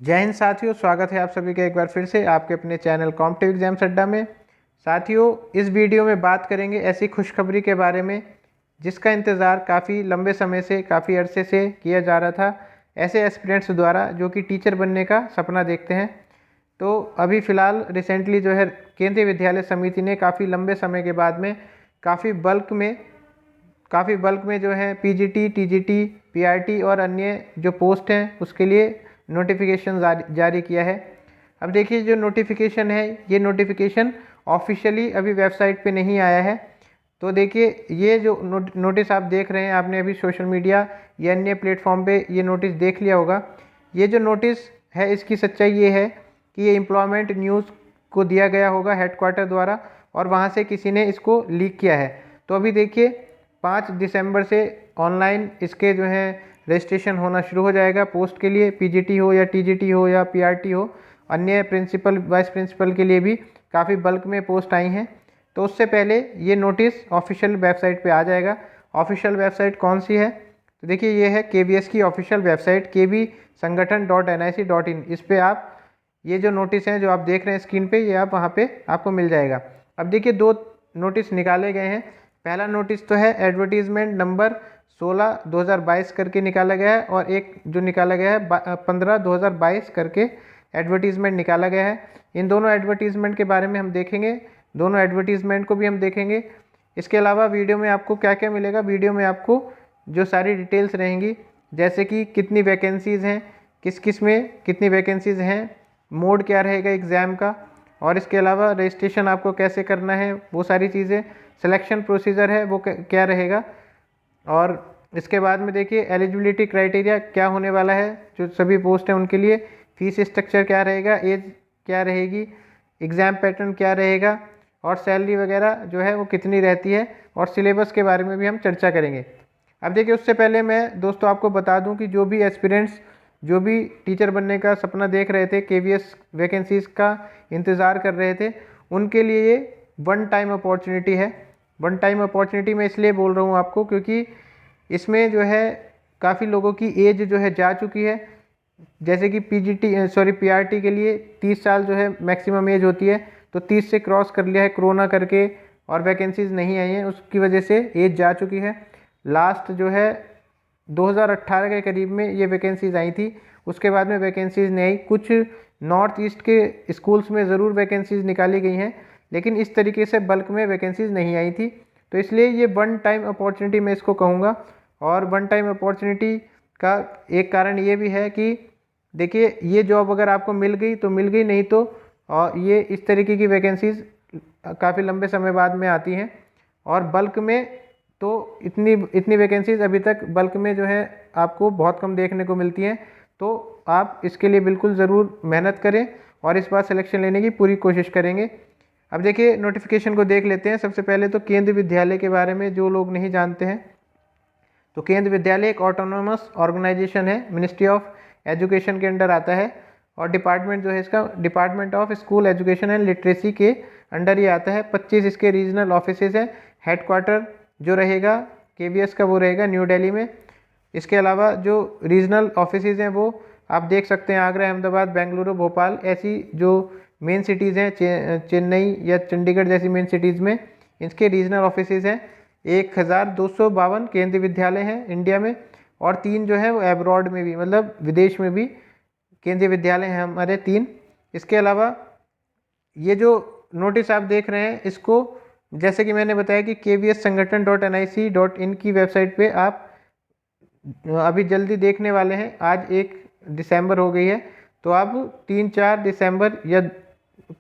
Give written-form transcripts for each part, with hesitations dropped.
जय हिंद साथियों, स्वागत है आप सभी का एक बार फिर से आपके अपने चैनल कॉम्पिटिटिव एग्जाम्स अड्डा में। साथियों, इस वीडियो में बात करेंगे ऐसी खुशखबरी के बारे में जिसका इंतज़ार काफ़ी लंबे समय से, काफ़ी अरसे से किया जा रहा था ऐसे एस्पिरेंट्स द्वारा जो कि टीचर बनने का सपना देखते हैं। तो अभी फ़िलहाल रिसेंटली जो है केंद्रीय विद्यालय समिति ने काफ़ी लंबे समय के बाद में काफ़ी बल्क में जो है पीजीटी, टीजीटी, पीआरटी और अन्य जो पोस्ट हैं उसके लिए नोटिफिकेशन जारी किया है। अब देखिए, जो नोटिफिकेशन है ये नोटिफिकेशन ऑफिशियली अभी वेबसाइट पे नहीं आया है। तो देखिए, ये जो नोटिस आप देख रहे हैं, आपने अभी सोशल मीडिया या अन्य प्लेटफॉर्म पे ये नोटिस देख लिया होगा। ये जो नोटिस है इसकी सच्चाई ये है कि ये एम्प्लॉयमेंट न्यूज़ को दिया गया होगा हेडक्वार्टर द्वारा और वहाँ से किसी ने इसको लीक किया है। तो अभी देखिए, 5 दिसंबर से ऑनलाइन इसके जो है रजिस्ट्रेशन होना शुरू हो जाएगा पोस्ट के लिए। पीजीटी हो या टीजीटी हो या पीआरटी हो, अन्य प्रिंसिपल, वाइस प्रिंसिपल के लिए भी काफ़ी बल्क में पोस्ट आई हैं। तो उससे पहले ये नोटिस ऑफिशियल वेबसाइट पे आ जाएगा। ऑफिशियल वेबसाइट कौन सी है? तो देखिए, ये है केवीएस की ऑफिशियल वेबसाइट kvsangathan.nic.in। इस पर आप ये जो नोटिस हैं जो आप देख रहे हैं स्क्रीन पे, ये आप वहाँ पे आपको मिल जाएगा। अब देखिए, 2 नोटिस निकाले गए हैं। पहला नोटिस तो है एडवर्टीजमेंट नंबर 16/2022 करके निकाला गया है और एक जो निकाला गया है 15/2022 करके एडवर्टीजमेंट निकाला गया है। इन दोनों एडवर्टीजमेंट के बारे में हम देखेंगे, दोनों एडवर्टीजमेंट को भी हम देखेंगे। इसके अलावा वीडियो में आपको क्या क्या मिलेगा, वीडियो में आपको जो सारी डिटेल्स रहेंगी, जैसे कि कितनी वैकेंसीज़ हैं, किस किस में कितनी वैकेंसीज़ हैं, मोड क्या रहेगा एग्ज़ाम का, और इसके अलावा रजिस्ट्रेशन आपको कैसे करना है, वो सारी चीज़ें, सिलेक्शन प्रोसीजर है वो क्या रहेगा, और इसके बाद में देखिए एलिजिबिलिटी क्राइटेरिया क्या होने वाला है, जो सभी पोस्ट हैं उनके लिए फीस स्ट्रक्चर क्या रहेगा, एज क्या रहेगी, एग्ज़ाम पैटर्न क्या रहेगा, और सैलरी वगैरह जो है वो कितनी रहती है, और सिलेबस के बारे में भी हम चर्चा करेंगे। अब देखिए, उससे पहले मैं दोस्तों आपको बता दूं कि जो भी एस्पिरेंट्स, जो भी टीचर बनने का सपना देख रहे थे, केवीएस वैकेंसीज़ का इंतज़ार कर रहे थे, उनके लिए ये वन टाइम अपॉर्चुनिटी है। वन टाइम अपॉर्चुनिटी मैं इसलिए बोल रहा हूँ आपको क्योंकि इसमें जो है काफ़ी लोगों की एज जो है जा चुकी है। जैसे कि पीआरटी के लिए 30 साल जो है मैक्सिमम एज होती है, तो 30 से क्रॉस कर लिया है कोरोना करके और वैकेंसीज़ नहीं आई हैं, उसकी वजह से एज जा चुकी है। लास्ट जो है 2018 के करीब में ये वैकेंसीज़ आई थी, उसके बाद में वैकेंसीज़ नहीं आई। कुछ नॉर्थ ईस्ट के स्कूल्स में ज़रूर वैकेंसीज़ निकाली गई हैं, लेकिन इस तरीके से बल्क में वैकेंसीज़ नहीं आई थी। तो इसलिए ये वन टाइम अपॉर्चुनिटी मैं इसको कहूँगा। और वन टाइम अपॉर्चुनिटी का एक कारण ये भी है कि देखिए, ये जॉब अगर आपको मिल गई तो मिल गई, नहीं तो ये इस तरीके की वैकेंसीज़ काफ़ी लंबे समय बाद में आती हैं। और बल्क में तो इतनी वैकेंसीज़ अभी तक बल्क में जो है आपको बहुत कम देखने को मिलती हैं। तो आप इसके लिए बिल्कुल ज़रूर मेहनत करें और इस बार सिलेक्शन लेने की पूरी कोशिश करेंगे। अब देखिए, नोटिफिकेशन को देख लेते हैं। सबसे पहले तो केंद्रीय विद्यालय के बारे में जो लोग नहीं जानते हैं, तो केंद्रीय विद्यालय एक ऑटोनोमस ऑर्गेनाइजेशन है, मिनिस्ट्री ऑफ एजुकेशन के अंडर आता है, और डिपार्टमेंट जो है इसका department of school education and literacy के अंडर ही आता है। 25 इसके रीजनल ऑफिसेज हैं। हेडक्वार्टर जो रहेगा केवीएस का वो रहेगा न्यू दिल्ली में। इसके अलावा जो रीजनल ऑफिसेज हैं वो आप देख सकते हैं, आगरा, अहमदाबाद, बेंगलुरु, भोपाल, ऐसी जो मेन सिटीज़ हैं, चेन्नई या चंडीगढ़ जैसी मेन सिटीज़ में इसके रीजनल ऑफिसेज हैं। 1252 केंद्रीय विद्यालय हैं इंडिया में, और 3 जो है वो एब्रॉड में भी, मतलब विदेश में भी केंद्रीय विद्यालय हैं हमारे 3। इसके अलावा ये जो नोटिस आप देख रहे हैं, इसको जैसे कि मैंने बताया कि kvssangathan.nic.in की वेबसाइट पे आप अभी जल्दी देखने वाले हैं। आज 1 दिसंबर हो गई है, तो आप 3-4 दिसंबर या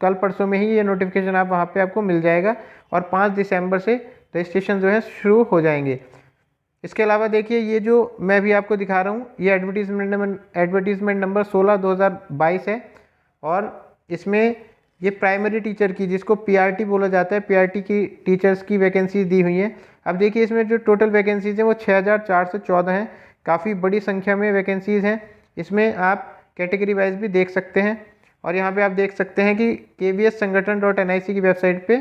कल परसों में ही ये नोटिफिकेशन आप वहाँ पे आपको मिल जाएगा, और 5 दिसंबर से रजिस्ट्रेशन जो है शुरू हो जाएंगे। इसके अलावा देखिए, ये जो मैं भी आपको दिखा रहा हूँ, ये एडवर्टीजमेंट नंबर 16/2022 है, और इसमें ये प्राइमरी टीचर की, जिसको पीआरटी बोला जाता है, पीआरटी की टीचर्स की वैकेंसीज दी हुई हैं। अब देखिए, इसमें जो टोटल वैकेंसीज हैं वो 6414 हैं। काफ़ी बड़ी संख्या में वैकेंसीज हैं। इसमें आप कैटेगरी वाइज भी देख सकते हैं, और यहाँ पे आप देख सकते हैं कि kvssangathan.nic की वेबसाइट पे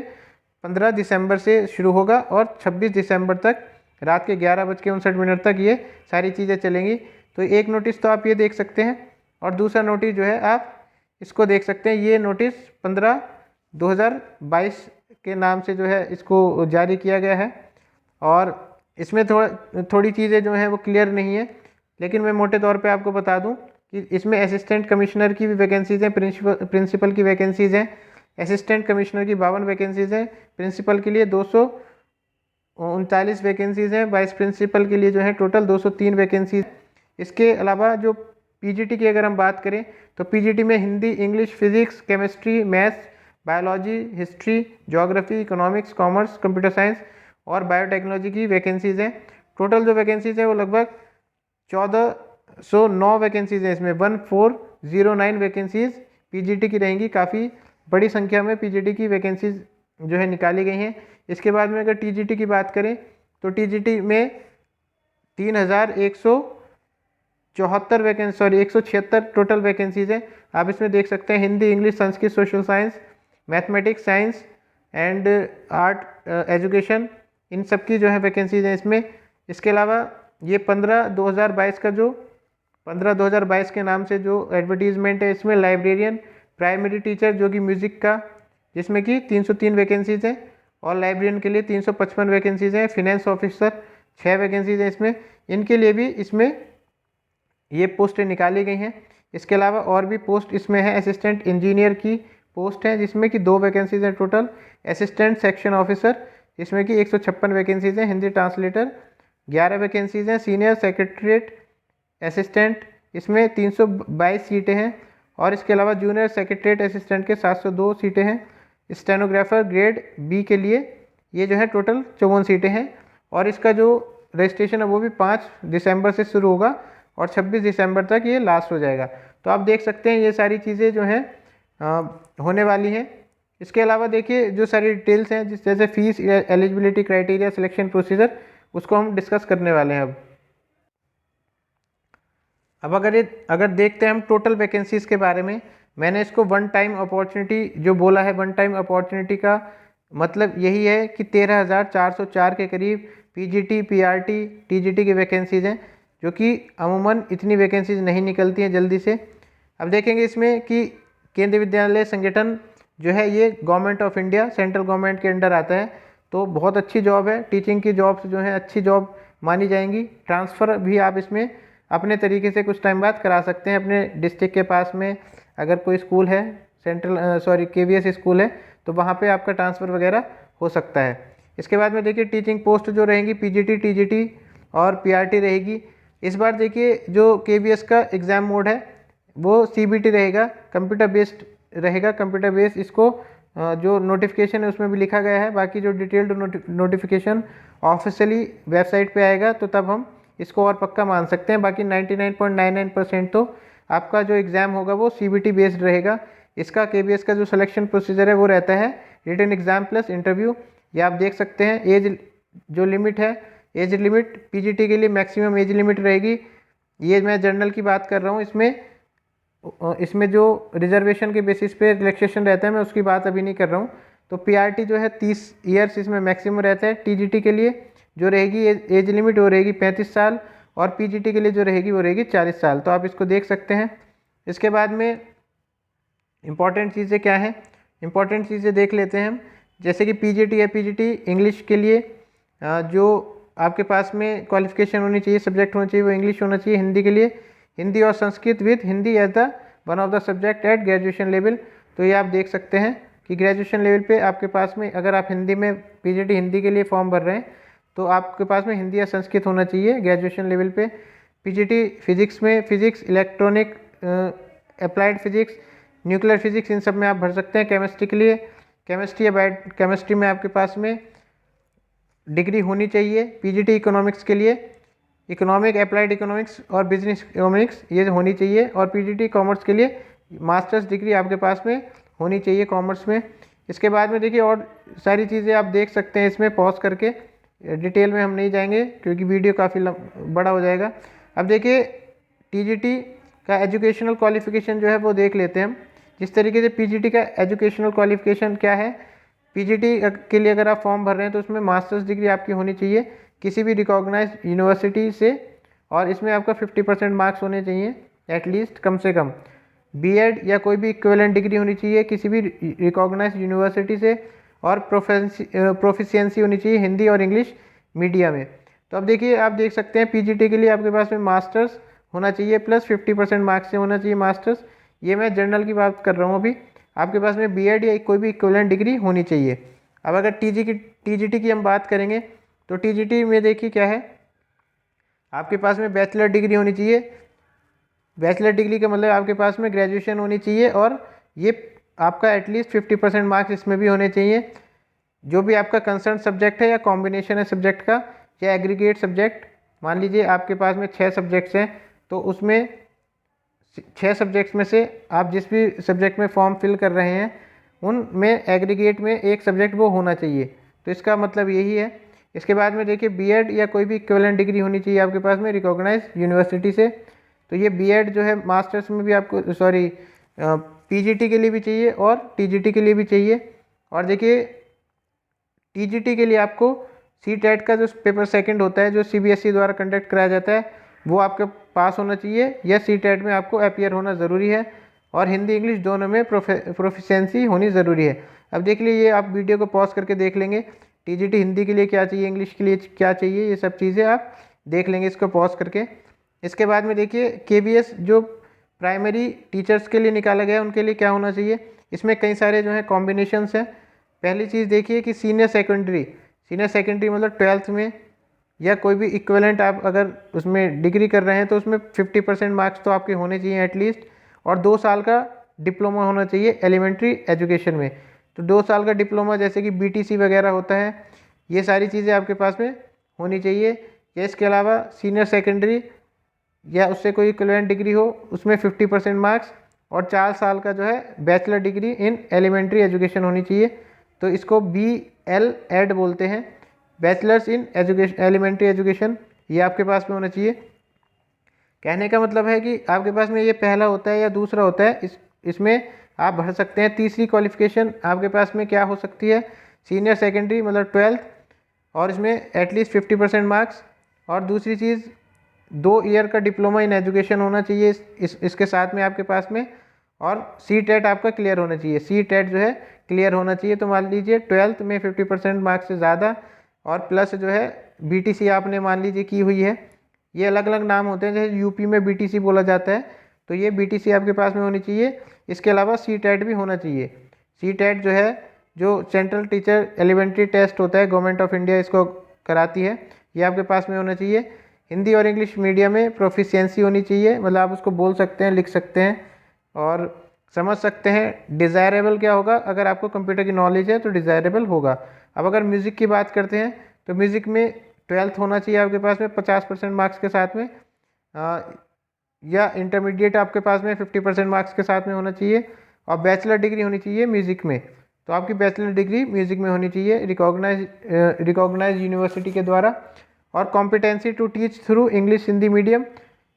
15 दिसंबर से शुरू होगा और 26 दिसंबर तक रात के 11:59 तक ये सारी चीज़ें चलेंगी। तो एक नोटिस तो आप ये देख सकते हैं और दूसरा नोटिस जो है आप इसको देख सकते हैं, ये नोटिस 15/2022 के नाम से जो है इसको जारी किया गया है। और इसमें थोड़ी चीज़ें जो हैं वो क्लियर नहीं है, लेकिन मैं मोटे तौर पे आपको बता दूं कि इसमें असिस्टेंट कमिश्नर की भी वैकेंसीज़ हैं, प्रिंसिपल की वैकेंसीज़ हैं। असिस्टेंट कमिश्नर की 52 वैकेंसीज़ हैं, प्रिंसिपल के लिए 239 वैकेंसीज़ हैं, वाइस प्रिंसिपल के लिए जो है टोटल 203 वैकेंसीज। इसके अलावा जो पीजीटी की अगर हम बात करें तो पीजीटी में Hindi, English, physics, chemistry, maths, biology, history, geography, economics, commerce, computer science और बायोटेक्नोलॉजी की वैकेंसीज़ हैं। टोटल जो वैकेंसीज़ है वो लगभग 1409 वैकेंसीज़ हैं। इसमें 1409 वैकेंसीज़ पीजीटी की रहेंगी। काफ़ी बड़ी संख्या में पीजीटी की वैकेंसीज़ जो है निकाली गई हैं। इसके बाद में अगर टीजीटी की बात करें तो टीजीटी में 176 टोटल वैकेंसीज़ हैं। आप इसमें देख सकते हैं Hindi, English, Sanskrit, social science, mathematics, science and art education, इन सब की जो है वैकेंसीज़ हैं इसमें। इसके अलावा ये 15/2022 के नाम से जो एडवर्टीज़मेंट है, इसमें लाइब्रेरियन, प्राइमरी टीचर जो कि म्यूज़िक का, जिसमें कि 303 वैकेंसीज़ हैं, और लाइब्रेरियन के लिए 355 वैकेंसीज़ हैं। फिनेंस ऑफिसर 6 वैकेंसीज़ हैं इसमें, इनके लिए भी इसमें ये पोस्टें निकाली गई हैं। इसके अलावा और भी पोस्ट इसमें है। असिस्टेंट इंजीनियर की पोस्ट है जिसमें कि 2 वैकेंसीज़ हैं टोटल। असिस्टेंट सेक्शन ऑफिसर इसमें कि 156 वैकेंसीज़ हैं। हिंदी ट्रांसलेटर 11 वैकेंसीज़ हैं। सीनियर सेक्रेटरीट असिस्टेंट इसमें 322 सीटें हैं। और इसके अलावा जूनियर सेक्रेटरीट असिस्टेंट के 702 सीटें हैं। स्टेनोग्राफर ग्रेड बी के लिए ये जो है टोटल 54 सीटें हैं। और इसका जो रजिस्ट्रेशन है वो भी 5 दिसंबर से शुरू होगा और 26 दिसंबर तक ये लास्ट हो जाएगा। तो आप देख सकते हैं ये सारी चीज़ें जो हैं होने वाली हैं। इसके अलावा देखिए जो सारी डिटेल्स हैं, जैसे fees, eligibility criteria, selection procedure, उसको हम डिस्कस करने वाले हैं। अब अगर देखते हैं हम टोटल वैकेंसीज़ के बारे में, मैंने इसको वन टाइम अपॉर्चुनिटी जो बोला है, वन टाइम अपॉर्चुनिटी का मतलब यही है कि 13,404 के करीब पीजीटी, पीआरटी, टीजीटी की वैकेंसीज़ हैं, जो कि अमूमन इतनी वैकेंसीज नहीं निकलती हैं जल्दी से। अब देखेंगे इसमें कि केंद्रीय विद्यालय संगठन जो है ये government of India, central government के अंडर आता है, तो बहुत अच्छी जॉब है। टीचिंग की जॉब्स जो है अच्छी जॉब मानी जाएंगी। ट्रांसफ़र भी आप इसमें अपने तरीके से कुछ टाइम बाद करा सकते हैं। अपने डिस्ट्रिक्ट के पास में अगर कोई स्कूल है, केवीएस स्कूल है, तो वहाँ पे आपका ट्रांसफ़र वगैरह हो सकता है। इसके बाद में देखिए टीचिंग पोस्ट जो रहेंगी पीजीटी, टीजीटी और पीआरटी रहेगी। इस बार देखिए जो केवीएस का एग्ज़ाम मोड है वो सीबीटी रहेगा, कंप्यूटर बेस्ड रहेगा। कंप्यूटर बेस्ड इसको जो नोटिफिकेशन है उसमें भी लिखा गया है। बाकी जो डिटेल्ड नोटिफिकेशन ऑफिशियली वेबसाइट पे आएगा तो तब हम इसको और पक्का मान सकते हैं। बाकी 99.99% तो आपका जो एग्ज़ाम होगा वो सीबीटी बेस्ड रहेगा। इसका केवीएस का जो सिलेक्शन प्रोसीजर है वो रहता है रिटन एग्ज़ाम प्लस इंटरव्यू। ये आप देख सकते हैं। एज जो लिमिट है, एज लिमिट पीजीटी के लिए मैक्सिमम एज लिमिट रहेगी। ये मैं जनरल की बात कर रहा हूँ। इसमें जो रिजर्वेशन के बेसिस पे रिलैक्सेशन रहता है मैं उसकी बात अभी नहीं कर रहा हूँ। तो पीआरटी जो है 30 ईयर्स इसमें मैक्सिमम रहता है। टीजीटी के लिए जो रहेगी एज लिमिट वो रहेगी 35 साल और पीजीटी के लिए जो रहेगी वो रहेगी 40 साल। तो आप इसको देख सकते हैं। इसके बाद में इम्पॉर्टेंट चीज़ें क्या हैं, इम्पॉर्टेंट चीज़ें देख लेते हैं हम। जैसे कि पीजीटी है, पीजीटी इंग्लिश के लिए जो आपके पास में क्वालिफिकेशन होनी चाहिए, सब्जेक्ट होना चाहिए, वो इंग्लिश होना चाहिए। हिंदी के लिए हिंदी और Sanskrit with Hindi as the one of the subject at graduation level. तो ये आप देख सकते हैं कि ग्रेजुएशन लेवल पे आपके पास में अगर आप हिंदी में पीजीटी हिंदी के लिए फॉर्म भर रहे हैं तो आपके पास में हिंदी या संस्कृत होना चाहिए ग्रेजुएशन लेवल पे। पीजीटी फिजिक्स में physics, electronic, applied physics, nuclear physics, इन सब में आप भर सकते हैं। केमिस्ट्री के लिए केमिस्ट्री या बायो केमिस्ट्री में आपके पास में डिग्री होनी चाहिए। पीजीटी इकोनॉमिक्स के लिए इकोनॉमिक, अप्लाइड इकोनॉमिक्स और बिजनेस इकोनॉमिक्स ये होनी चाहिए। और पीजीटी कॉमर्स के लिए मास्टर्स डिग्री आपके पास में होनी चाहिए कॉमर्स में। इसके बाद में देखिए और सारी चीज़ें आप देख सकते हैं इसमें पॉज करके, डिटेल में हम नहीं जाएंगे क्योंकि वीडियो काफ़ी बड़ा हो जाएगा। अब देखिए टीजीटी का एजुकेशनल क्वालिफिकेशन जो है वो देख लेते हैं हम। जिस तरीके से पीजीटी का एजुकेशनल क्वालिफिकेशन क्या है, पीजीटी के लिए अगर आप फॉर्म भर रहे हैं तो उसमें मास्टर्स डिग्री आपकी होनी चाहिए किसी भी रिकॉग्नाइज्ड यूनिवर्सिटी से, और इसमें आपका 50% मार्क्स होने चाहिए एटलीस्ट कम से कम बीएड या कोई भी इक्विवेलेंट डिग्री होनी चाहिए किसी भी रिकॉग्नाइज्ड यूनिवर्सिटी से, और प्रोफिशिएंसी होनी चाहिए हिंदी और इंग्लिश मीडिया में। तो अब देखिए, आप देख सकते हैं पीजीटी के लिए आपके पास में मास्टर्स होना चाहिए प्लस 50% मार्क्स से होना चाहिए मास्टर्स। ये मैं जनरल की बात कर रहा हूँ अभी। आपके पास में बीएड या कोई भी इक्विवेलेंट डिग्री होनी चाहिए। अब अगर टीजीटी की हम बात करेंगे तो टीजीटी में देखिए क्या है, आपके पास में बैचलर डिग्री होनी चाहिए। बैचलर डिग्री का मतलब आपके पास में ग्रेजुएशन होनी चाहिए, और ये आपका एटलीस्ट 50% मार्क्स इसमें भी होने चाहिए। जो भी आपका कंसर्न सब्जेक्ट है या कॉम्बिनेशन है सब्जेक्ट का या एग्रीगेट सब्जेक्ट, मान लीजिए आपके पास में 6 सब्जेक्ट्स हैं, तो उसमें 6 सब्जेक्ट्स में से आप जिस भी सब्जेक्ट में फॉर्म फिल कर रहे हैं उनमें एग्रीगेट में एक सब्जेक्ट वो होना चाहिए। तो इसका मतलब यही है। इसके बाद में देखिए बीएड या कोई भी इक्विवेलेंट डिग्री होनी चाहिए आपके पास में रिकॉग्नाइज यूनिवर्सिटी से। तो ये बीएड जो है मास्टर्स में भी आपको, सॉरी पीजीटी के लिए भी चाहिए और टीजीटी के लिए भी चाहिए। और देखिए टीजीटी के लिए आपको सीटेट का जो पेपर सेकंड होता है जो सीबीएसई द्वारा कंडक्ट कराया जाता है वो आपके पास होना चाहिए, या सीटेट में आपको अपीयर होना ज़रूरी है, और हिंदी इंग्लिश दोनों में प्रोफिशिएंसी होनी ज़रूरी है। अब देख लीजिए, आप वीडियो को पॉज करके देख लेंगे टीजीटी हिंदी के लिए क्या चाहिए, इंग्लिश के लिए क्या चाहिए, ये सब चीज़ें आप देख लेंगे इसको पॉज करके। इसके बाद में देखिए केवीएस जो प्राइमरी टीचर्स के लिए निकाला गया है उनके लिए क्या होना चाहिए। इसमें कई सारे जो है कॉम्बिनेशंस हैं। पहली चीज़ देखिए कि सीनियर सेकेंडरी मतलब 12th में या कोई भी इक्विवेलेंट आप अगर उसमें डिग्री कर रहे हैं तो उसमें 50% मार्क्स तो आपके होने चाहिए एटलीस्ट, और 2 साल का डिप्लोमा होना चाहिए एलिमेंट्री एजुकेशन में। तो 2 साल का डिप्लोमा जैसे कि बीटीसी वगैरह होता है, ये सारी चीज़ें आपके पास में होनी चाहिए। या इसके अलावा सीनियर सेकेंडरी या उससे कोई इक्विवेलेंट डिग्री हो उसमें 50% मार्क्स, और 4 साल का जो है bachelor degree in elementary education होनी चाहिए। तो इसको BL-ED बोलते हैं, bachelors in education elementary education, ये आपके पास में होना चाहिए। कहने का मतलब है कि आपके पास में ये पहला होता है या दूसरा होता है, इसमें आप भर सकते हैं। तीसरी क्वालिफिकेशन आपके पास में क्या हो सकती है, सीनियर सेकेंडरी मतलब 12th, और इसमें एटलीस्ट 50% मार्क्स। और दूसरी चीज़ 2 ईयर का डिप्लोमा इन एजुकेशन होना चाहिए इसके साथ में आपके पास में, और सीटेट आपका क्लियर होना चाहिए। सीटेट जो है क्लियर होना चाहिए। तो मान लीजिए 12th में 50% मार्क्स से ज़्यादा, और प्लस जो है बीटीसी आपने मान लीजिए की हुई है। ये अलग अलग नाम होते हैं, जैसे यूपी में बीटीसी बोला जाता है, तो ये बीटीसी आपके पास में होनी चाहिए। इसके अलावा सीटेट भी होना चाहिए। सीटेट जो है जो सेंट्रल टीचर एलिमेंट्री टेस्ट होता है, गवर्नमेंट ऑफ इंडिया इसको कराती है, ये आपके पास में होना चाहिए। हिंदी और इंग्लिश मीडियम में प्रोफिशिएंसी होनी चाहिए, मतलब आप उसको बोल सकते हैं, लिख सकते हैं और समझ सकते हैं। डिज़ायरेबल क्या होगा, अगर आपको कंप्यूटर की नॉलेज है तो डिज़ायरेबल होगा। अब अगर म्यूज़िक की बात करते हैं तो म्यूज़िक में 12th होना चाहिए आपके पास में 50% मार्क्स के साथ में, या इंटरमीडिएट आपके पास में 50% मार्क्स के साथ में होना चाहिए, और बैचलर डिग्री होनी चाहिए म्यूज़िक में। तो आपकी बैचलर डिग्री म्यूज़िक में होनी चाहिए रिकॉग्नाइज यूनिवर्सिटी के द्वारा। और competency to teach through English Hindi medium,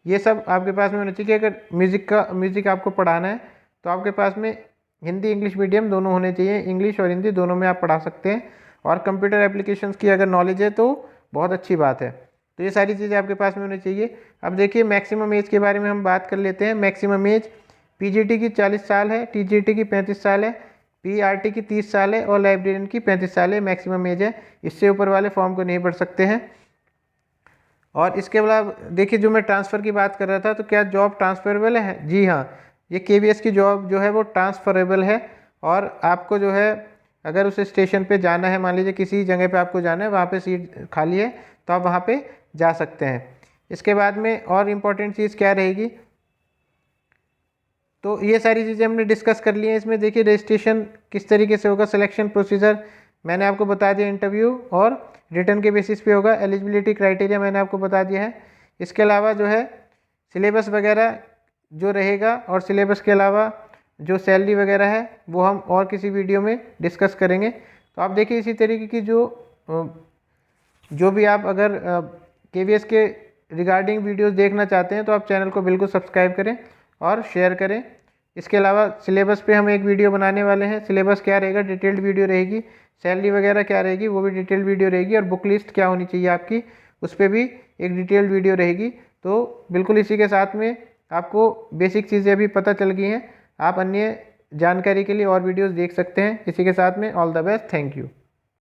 ये सब आपके पास में होना चाहिए। अगर म्यूज़िक आपको पढ़ाना है तो आपके पास में हिंदी इंग्लिश मीडियम दोनों होने चाहिए, इंग्लिश और हिंदी दोनों में आप पढ़ा सकते हैं। और कंप्यूटर एप्लीकेशंस की अगर नॉलेज है तो बहुत अच्छी बात है। तो ये सारी चीज़ें आपके पास में होनी चाहिए। अब देखिए मैक्सिमम एज के बारे में हम बात कर लेते हैं। मैक्सिमम एज पीजीटी की 40 साल है, टीजीटी की 35 साल है, पीआरटी की 30 साल है, और लाइब्रेरियन की 35 साल है मैक्सिमम एज है। इससे ऊपर वाले फॉर्म को नहीं भर सकते हैं। और इसके अलावा देखिए, जो मैं ट्रांसफ़र की बात कर रहा था, तो क्या जॉब ट्रांसफरेबल है? जी हाँ, ये केवीएस की जॉब जो है वो ट्रांसफरेबल है। और आपको जो है अगर उस स्टेशन पे जाना है, मान लीजिए किसी जगह पे आपको जाना है, वहाँ पे सीट खाली है तो आप वहाँ पे जा सकते हैं। इसके बाद में और इम्पॉर्टेंट चीज़ क्या रहेगी, तो ये सारी चीज़ें हमने डिस्कस कर ली हैं। इसमें देखिए रजिस्ट्रेशन किस तरीके से होगा, सिलेक्शन प्रोसीजर मैंने आपको बता दिया, इंटरव्यू और रिटर्न के बेसिस पे होगा। एलिजिबिलिटी क्राइटेरिया मैंने आपको बता दिया है। इसके अलावा जो है सिलेबस वगैरह जो रहेगा, और सिलेबस के अलावा जो सैलरी वगैरह है वो हम और किसी वीडियो में डिस्कस करेंगे। तो आप देखिए इसी तरीके की जो भी आप अगर केवीएस के रिगार्डिंग वीडियोस देखना चाहते हैं तो आप चैनल को बिल्कुल सब्सक्राइब करें और शेयर करें। इसके अलावा सिलेबस पे हम एक वीडियो बनाने वाले हैं। सिलेबस क्या रहेगा, डिटेल्ड वीडियो रहेगी। सैलरी वगैरह क्या रहेगी वो भी डिटेल्ड वीडियो रहेगी, और बुक लिस्ट क्या होनी चाहिए आपकी, उस पर भी एक डिटेल्ड वीडियो रहेगी। तो बिल्कुल इसी के साथ में आपको बेसिक चीज़ें अभी पता चल गई हैं। आप अन्य जानकारी के लिए और वीडियोस देख सकते हैं। इसी के साथ में all the best, thank you.